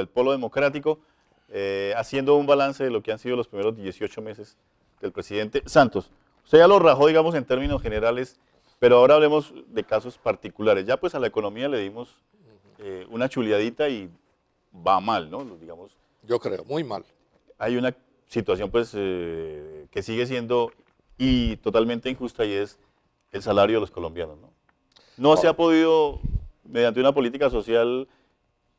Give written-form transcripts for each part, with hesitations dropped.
el Polo Democrático, haciendo un balance de lo que han sido los primeros 18 meses del presidente Santos. Usted ya lo rajó, digamos, en términos generales, pero ahora hablemos de casos particulares. Ya pues a la economía le dimos una chuleadita y va mal, ¿no? Digamos, Yo creo, muy mal. hay una situación pues que sigue siendo y totalmente injusta y es el salario de los colombianos, ¿no? No se ha podido, mediante una política social,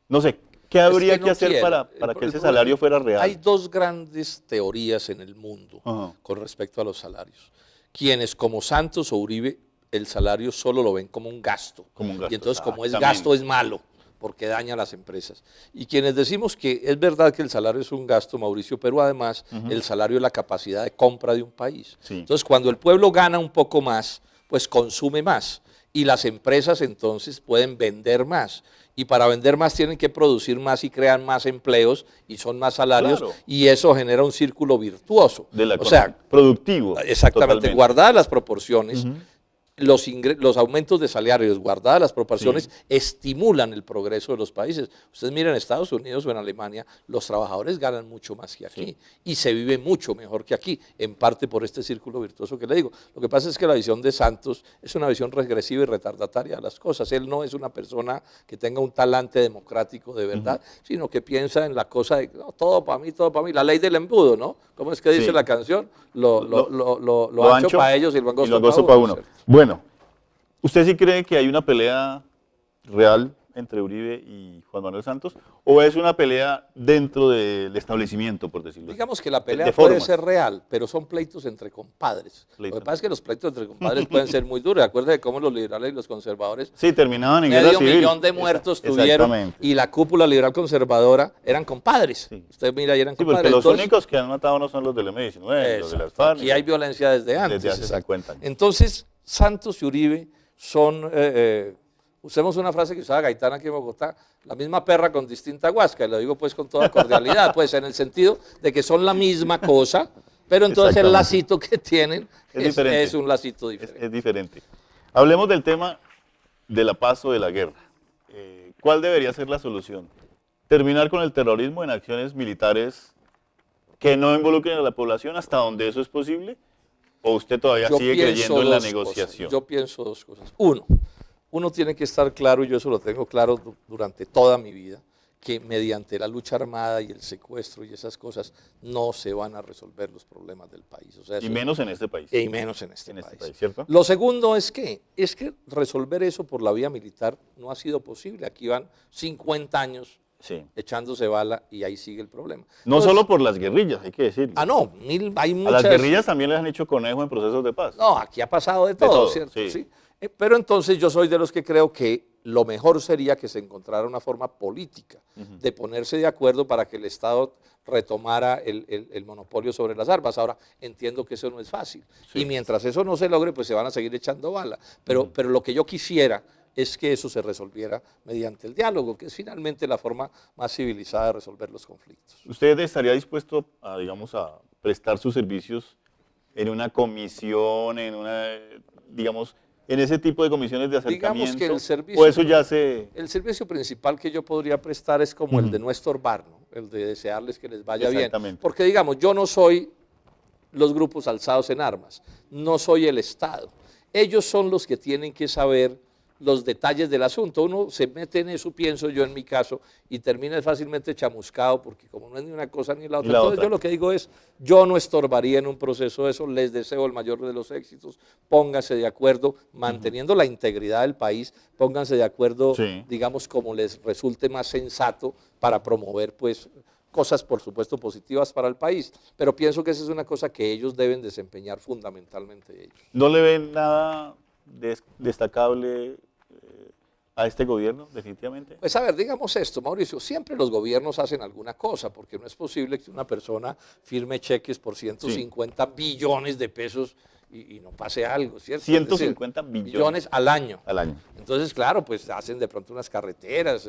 no sé, ¿qué habría que hacer para que ese salario fuera real? Hay dos grandes teorías en el mundo Ajá. con respecto a los salarios. Quienes como Santos o Uribe el salario solo lo ven como un gasto. Como un gasto, Y entonces como es exactamente. gasto es malo, porque daña a las empresas. Y quienes decimos que es verdad que el salario es un gasto, Mauricio, pero además el salario es la capacidad de compra de un país. Sí. Entonces cuando el pueblo gana un poco más, pues consume más. Y las empresas entonces pueden vender más. Y para vender más tienen que producir más y crean más empleos y son más salarios. Claro. Y eso genera un círculo virtuoso. De la O sea, economía. Productivo. exactamente, totalmente. guardadas las proporciones, los aumentos de salarios, guardadas las proporciones, estimulan el progreso de los países. Ustedes miren en Estados Unidos o en Alemania, los trabajadores ganan mucho más que aquí y se vive mucho mejor que aquí, en parte por este círculo virtuoso que le digo. Lo que pasa es que la visión de Santos es una visión regresiva y retardataria de las cosas. Él no es una persona que tenga un talante democrático de verdad, sino que piensa en la cosa de no, todo para mí, la ley del embudo, ¿no? ¿Cómo es que dice la canción? Lo ancho para ellos y lo angosto para uno. ¿Cierto? Bueno, ¿usted sí cree que hay una pelea real entre Uribe y Juan Manuel Santos? ¿O es una pelea dentro del establecimiento, por decirlo así? Digamos que la pelea de puede formas. ser real, pero son pleitos entre compadres. Lo Pleitos. que pasa es que los pleitos entre compadres pueden ser muy duros. Acuérdense de cómo los liberales y los conservadores Sí, terminaban en guerra medio civil. millón de muertos tuvieron Exactamente. y la cúpula liberal conservadora eran compadres. Sí. Usted mira, y eran Sí, porque compadres. los Entonces, únicos que han matado no son los del M-19, los de las FARC. aquí hay violencia desde antes. Desde hace exacto. 50 años. Entonces, Santos y Uribe son, usemos una frase que usaba Gaitán aquí en Bogotá, la misma perra con distinta guasca, y lo digo pues con toda cordialidad, pues en el sentido de que son la misma cosa, pero entonces el lacito que tienen es un lacito diferente. Es diferente. Hablemos del tema de la paz o de la guerra. ¿Cuál debería ser la solución? ¿Terminar con el terrorismo en acciones militares que no involucren a la población hasta donde eso es posible? ¿O usted todavía sigue creyendo en la negociación? Yo pienso dos cosas. Uno tiene que estar claro, y yo eso lo tengo claro durante toda mi vida, que mediante la lucha armada y el secuestro y esas cosas no se van a resolver los problemas del país. O sea, Y menos en este país. Y menos en este país. ¿Cierto? Lo segundo es que resolver eso por la vía militar no ha sido posible. Aquí van 50 años echándose bala y ahí sigue el problema. No solo por las guerrillas, hay que decirlo. No, hay muchas. A las guerrillas también les han hecho conejo en procesos de paz. No, aquí ha pasado de todo, ¿cierto? Sí. Pero entonces yo soy de los que creo que lo mejor sería que se encontrara una forma política de ponerse de acuerdo para que el Estado retomara el monopolio sobre las armas. Ahora, entiendo que eso no es fácil. Y mientras eso no se logre, pues se van a seguir echando bala. Pero lo que yo quisiera es que eso se resolviera mediante el diálogo, que es finalmente la forma más civilizada de resolver los conflictos. ¿Usted estaría dispuesto a, digamos, a prestar sus servicios en una comisión, digamos, en ese tipo de comisiones de acercamiento? Digamos que el servicio, ¿O eso ya se...? El servicio principal que yo podría prestar es como el de no estorbar, ¿no? El de desearles que les vaya bien. Porque digamos, yo no soy los grupos alzados en armas, no soy el Estado. Ellos son los que tienen que saber los detalles del asunto. Uno se mete en eso, pienso yo en mi caso, y termina fácilmente chamuscado, porque como no es ni una cosa ni la otra. Entonces yo lo que digo es, yo no estorbaría en un proceso de eso, les deseo el mayor de los éxitos, pónganse de acuerdo, manteniendo la integridad del país, pónganse de acuerdo, digamos, como les resulte más sensato para promover, pues, cosas, por supuesto, positivas para el país, pero pienso que esa es una cosa que ellos deben desempeñar fundamentalmente ellos. ¿No le ven nada destacable a este gobierno, definitivamente? Pues a ver, digamos esto, Mauricio, siempre los gobiernos hacen alguna cosa, porque no es posible que una persona firme cheques por 150 billones de pesos y no pase algo, ¿cierto? 150 billones al año. Al año. Entonces, claro, pues hacen de pronto unas carreteras,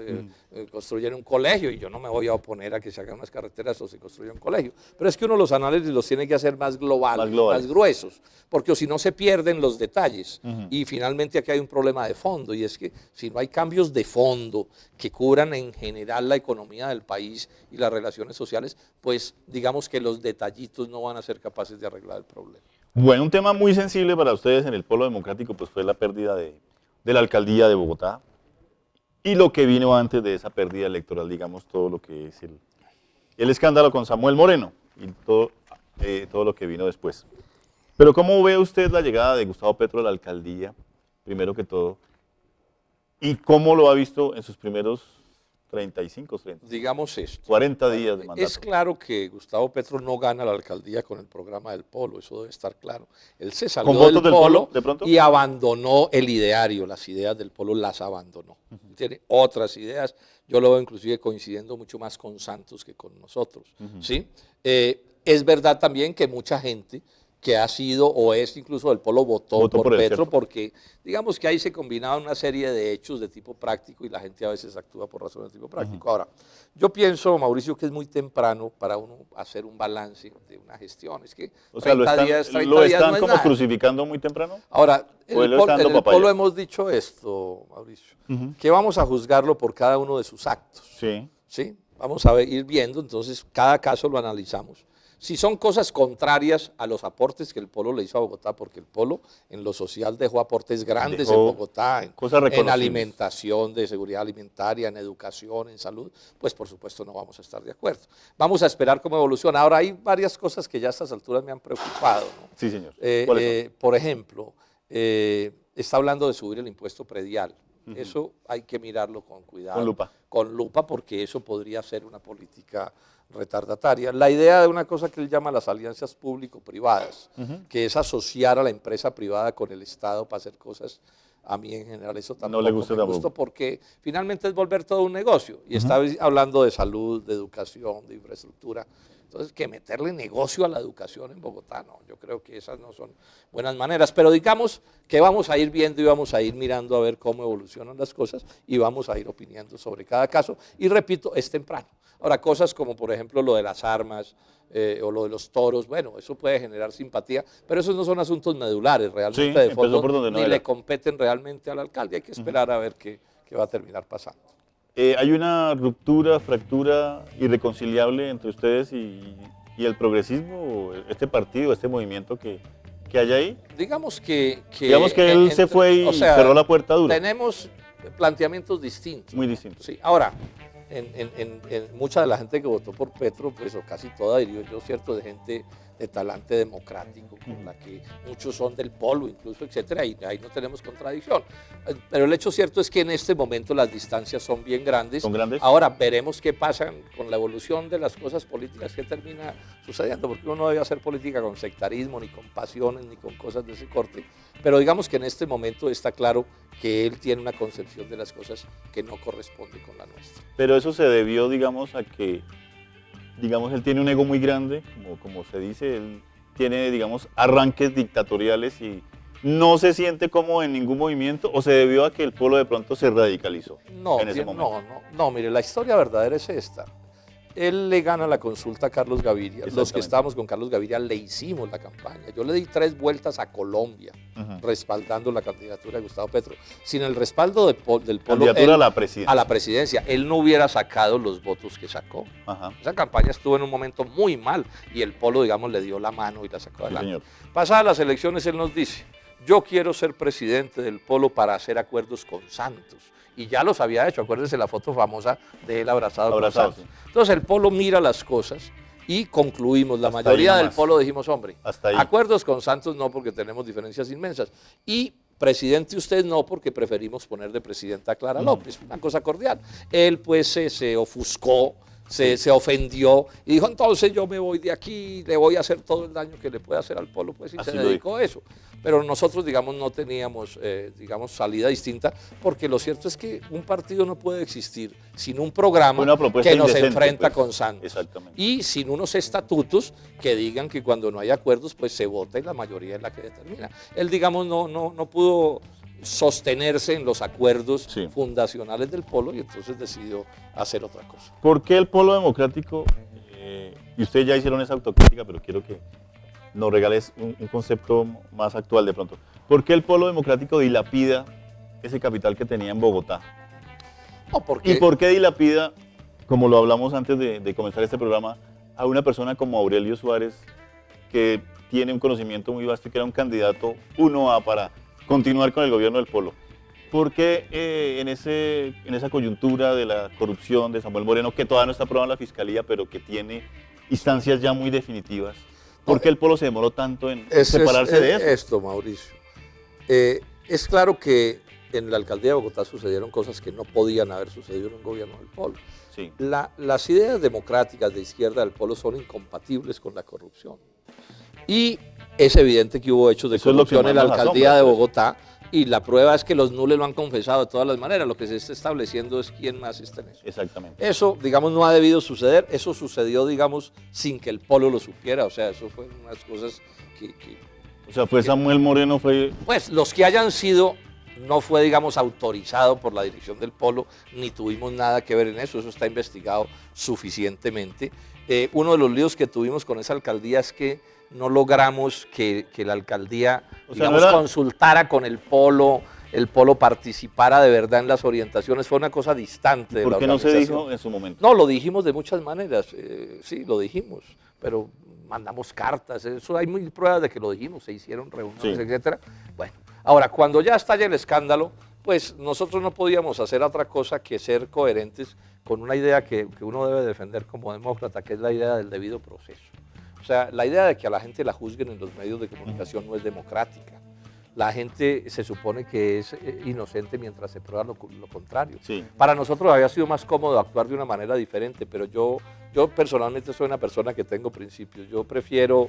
construyen un colegio, y yo no me voy a oponer a que se hagan unas carreteras o se construya un colegio. Pero es que uno los análisis los tiene que hacer más globales, más gruesos, porque si no se pierden los detalles. Y finalmente aquí hay un problema de fondo, y es que si no hay cambios de fondo que cubran en general la economía del país y las relaciones sociales, pues digamos que los detallitos no van a ser capaces de arreglar el problema. Bueno, un tema muy sensible para ustedes en el Polo Democrático pues fue la pérdida de la alcaldía de Bogotá y lo que vino antes de esa pérdida electoral, digamos, todo lo que es el escándalo con Samuel Moreno y todo lo que vino después. Pero ¿cómo ve usted la llegada de Gustavo Petro a la alcaldía, primero que todo? ¿Y cómo lo ha visto en sus primeros 35, 30, digamos esto, 40 días de mandato? Es claro que Gustavo Petro no gana la alcaldía con el programa del Polo, eso debe estar claro. Él se salió del Polo de pronto y abandonó el ideario, las ideas del Polo las abandonó. Tiene otras ideas, yo lo veo inclusive coincidiendo mucho más con Santos que con nosotros. ¿Sí? Es verdad también que mucha gente que ha sido o es incluso del Polo votó por Petro, porque digamos que ahí se combinaban una serie de hechos de tipo práctico y la gente a veces actúa por razones de tipo práctico. Ahora, yo pienso, Mauricio, que es muy temprano para uno hacer un balance de una gestión. Es que 30 días ¿Lo están no es como nada. crucificando muy temprano? Ahora, en el Polo hemos dicho esto, Mauricio, que vamos a juzgarlo por cada uno de sus actos. Sí. ¿Sí? Vamos a ir viendo, entonces cada caso lo analizamos. Si son cosas contrarias a los aportes que el Polo le hizo a Bogotá, porque el Polo en lo social dejó aportes grandes en Bogotá, en alimentación, de seguridad alimentaria, en educación, en salud, pues por supuesto no vamos a estar de acuerdo. Vamos a esperar cómo evoluciona. Ahora hay varias cosas que ya a estas alturas me han preocupado, ¿no? Sí, señor. Por ejemplo, está hablando de subir el impuesto predial. Eso hay que mirarlo con cuidado. Con lupa. Con lupa, porque eso podría ser una política retardataria. La idea de una cosa que él llama las alianzas público-privadas, que es asociar a la empresa privada con el Estado para hacer cosas, a mí en general eso tampoco no le gusta, porque finalmente es volver todo un negocio. Y está hablando de salud, de educación, de infraestructura. Entonces, que meterle negocio a la educación en Bogotá, no, yo creo que esas no son buenas maneras. Pero digamos que vamos a ir viendo y vamos a ir mirando a ver cómo evolucionan las cosas y vamos a ir opinando sobre cada caso. Y repito, es temprano. Ahora, cosas como por ejemplo lo de las armas o lo de los toros, bueno, eso puede generar simpatía, pero esos no son asuntos medulares realmente de fondo, ni le competen realmente al alcalde. Hay que esperar a ver qué va a terminar pasando. ¿Hay una ruptura, fractura irreconciliable entre ustedes y el progresismo, este partido, este movimiento que hay ahí? Digamos que él se fue y cerró la puerta dura. Tenemos planteamientos distintos. Muy distintos. Sí. Ahora, en mucha de la gente que votó por Petro, pues o casi toda, diría yo, cierto, de gente de talante democrático, con la que muchos son del Polo, incluso, etcétera, y ahí no tenemos contradicción. Pero el hecho cierto es que en este momento las distancias son bien grandes. ¿Son grandes? Ahora veremos qué pasa con la evolución de las cosas políticas, qué termina sucediendo, porque uno no debe hacer política con sectarismo, ni con pasiones, ni con cosas de ese corte. Pero digamos que en este momento está claro que él tiene una concepción de las cosas que no corresponde con la nuestra. Pero eso se debió, digamos, a que él tiene un ego muy grande, como se dice, él tiene, digamos, arranques dictatoriales y no se siente como en ningún movimiento, o se debió a que el Polo de pronto se radicalizó en ese momento. No, mire, la historia verdadera es esta. Él le gana la consulta a Carlos Gaviria. Los que estábamos con Carlos Gaviria le hicimos la campaña. Yo le di 3 vueltas a Colombia respaldando la candidatura de Gustavo Petro. Sin el respaldo del Polo, candidatura a la presidencia, él no hubiera sacado los votos que sacó. Esa campaña estuvo en un momento muy mal y el Polo, digamos, le dio la mano y la sacó adelante. Pasadas las elecciones, él nos dice: yo quiero ser presidente del Polo para hacer acuerdos con Santos. Y ya los había hecho, acuérdense la foto famosa de él abrazado con Santos. Sí. Entonces el Polo mira las cosas y concluimos, la mayoría del Polo dijimos, hombre, acuerdos con Santos no, porque tenemos diferencias inmensas. Y presidente usted no, porque preferimos poner de presidenta a Clara López, una cosa cordial. Él pues se ofuscó se ofendió y dijo, entonces yo me voy de aquí, le voy a hacer todo el daño que le puede hacer al polo, pues, y se dedicó a eso. Pero nosotros, digamos, no teníamos, digamos, salida distinta, porque lo cierto es que un partido no puede existir sin un programa que nos enfrenta con Santos. Y sin unos estatutos que digan que cuando no hay acuerdos, pues se vota y la mayoría es la que determina. Él, digamos, no pudo sostenerse en los acuerdos fundacionales del polo y entonces decidió hacer otra cosa. ¿Por qué el polo democrático, y ustedes ya hicieron esa autocrítica, pero quiero que nos regales un concepto más actual de pronto, ¿por qué el polo democrático dilapida ese capital que tenía en Bogotá? ¿Y por qué dilapida, como lo hablamos antes de comenzar este programa, a una persona como Aurelio Suárez, que tiene un conocimiento muy vasto y que era un candidato 1A para continuar con el gobierno del polo? ¿Por qué en esa coyuntura de la corrupción de Samuel Moreno, que todavía no está aprobada en la fiscalía, pero que tiene instancias ya muy definitivas, por qué el polo se demoró tanto en separarse de eso? Esto, Mauricio. Es claro que en la alcaldía de Bogotá sucedieron cosas que no podían haber sucedido en un gobierno del polo. Sí. Las ideas democráticas de izquierda del polo son incompatibles con la corrupción. Y es evidente que hubo hechos de corrupción en la alcaldía de Bogotá, y la prueba es que los nules lo han confesado de todas las maneras. Lo que se está estableciendo es quién más está en eso. Exactamente. Eso, digamos, no ha debido suceder. Eso sucedió, digamos, sin que el polo lo supiera. O sea, eso fue unas cosas que o sea, fue Samuel Moreno, fue... Pues los que hayan sido, no fue, digamos, autorizado por la dirección del polo, ni tuvimos nada que ver en eso. Eso está investigado suficientemente. Uno de los líos que tuvimos con esa alcaldía es que no logramos que la alcaldía, digamos, consultara con el polo participara de verdad en las orientaciones. Fue una cosa distante de la organización. ¿Por qué no se dijo en su momento? No, lo dijimos de muchas maneras, sí, lo dijimos, pero mandamos cartas, eso hay mil pruebas de que lo dijimos, se hicieron reuniones, etcétera. Bueno, ahora, cuando ya estalla el escándalo, pues nosotros no podíamos hacer otra cosa que ser coherentes con una idea que uno debe defender como demócrata, que es la idea del debido proceso. O sea, la idea de que a la gente la juzguen en los medios de comunicación no es democrática. La gente se supone que es inocente mientras se prueba lo contrario. Sí. Para nosotros había sido más cómodo actuar de una manera diferente, pero yo personalmente soy una persona que tengo principios. Yo prefiero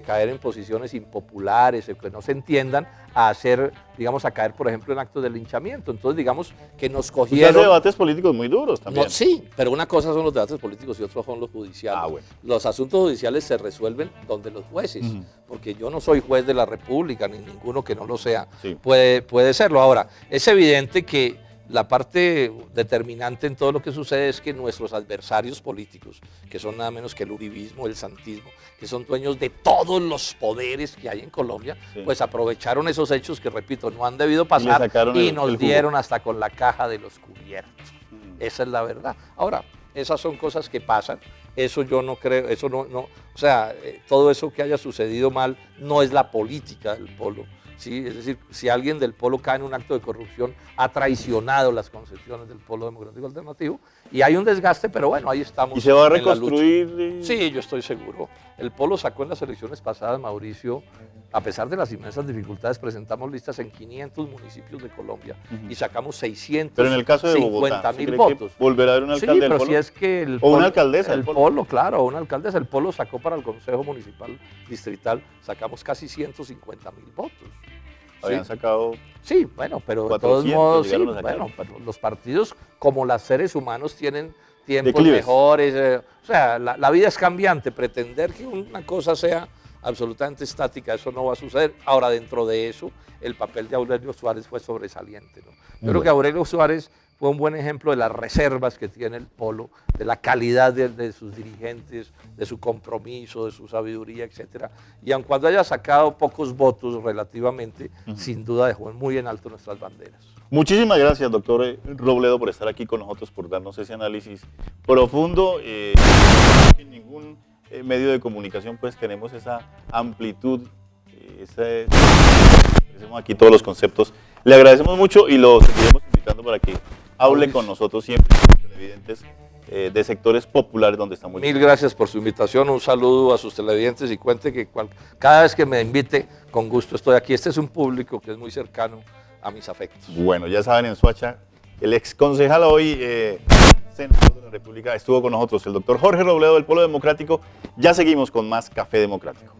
caer en posiciones impopulares, que no se entiendan, a hacer, digamos, a caer, por ejemplo, en actos de linchamiento. Entonces, digamos, que nos cogieron... Usted hace debates políticos muy duros también. No, sí, pero una cosa son los debates políticos y otros son los judiciales. Bueno. Los asuntos judiciales se resuelven donde los jueces, porque yo no soy juez de la República, ni ninguno que no lo sea, puede serlo. Ahora, es evidente que la parte determinante en todo lo que sucede es que nuestros adversarios políticos, que son nada menos que el uribismo, el santismo, que son dueños de todos los poderes que hay en Colombia, pues aprovecharon esos hechos que, repito, no han debido pasar y nos dieron hasta con la caja de los cubiertos. Esa es la verdad. Ahora, esas son cosas que pasan, eso yo no creo, eso no, o sea, todo eso que haya sucedido mal no es la política del polo. ¿Sí? Es decir, si alguien del polo cae en un acto de corrupción, ha traicionado las concepciones del polo democrático alternativo y hay un desgaste, pero bueno, ahí estamos. ¿Y se va a reconstruir? Sí, yo estoy seguro. El polo sacó en las elecciones pasadas, Mauricio, a pesar de las inmensas dificultades, presentamos listas en 500 municipios de Colombia y sacamos 650.000 pero en el caso de Bogotá, votos. ¿Volverá a haber un alcalde del polo? Sí, pero si es que el polo, o una alcaldesa del polo, claro, una alcaldesa. El polo sacó para el Consejo Municipal Distrital, sacamos casi 150.000 votos. Habían sacado... Sí, bueno, pero de todos modos, sí, bueno, pero los partidos, como los seres humanos, tienen tiempos mejores. O sea, la vida es cambiante. Pretender que una cosa sea absolutamente estática, eso no va a suceder. Ahora, dentro de eso, el papel de Aurelio Suárez fue sobresaliente, ¿no? Yo creo que Aurelio Suárez fue un buen ejemplo de las reservas que tiene el polo, de la calidad de sus dirigentes, de su compromiso, de su sabiduría, etcétera. Y aun cuando haya sacado pocos votos relativamente, sin duda dejó muy en alto nuestras banderas. Muchísimas gracias, doctor Robledo, por estar aquí con nosotros, por darnos ese análisis profundo. En ningún medio de comunicación pues tenemos esa amplitud, tenemos aquí todos los conceptos. Le agradecemos mucho y lo seguiremos invitando para que hable con nosotros siempre, televidentes de sectores populares donde estamos. Mil gracias por su invitación, un saludo a sus televidentes y cuente que cada vez que me invite, con gusto estoy aquí. Este es un público que es muy cercano a mis afectos. Bueno, ya saben, en Soacha, el ex concejal hoy senador de la República, estuvo con nosotros el doctor Jorge Robledo del Polo Democrático. Ya seguimos con más Café Democrático.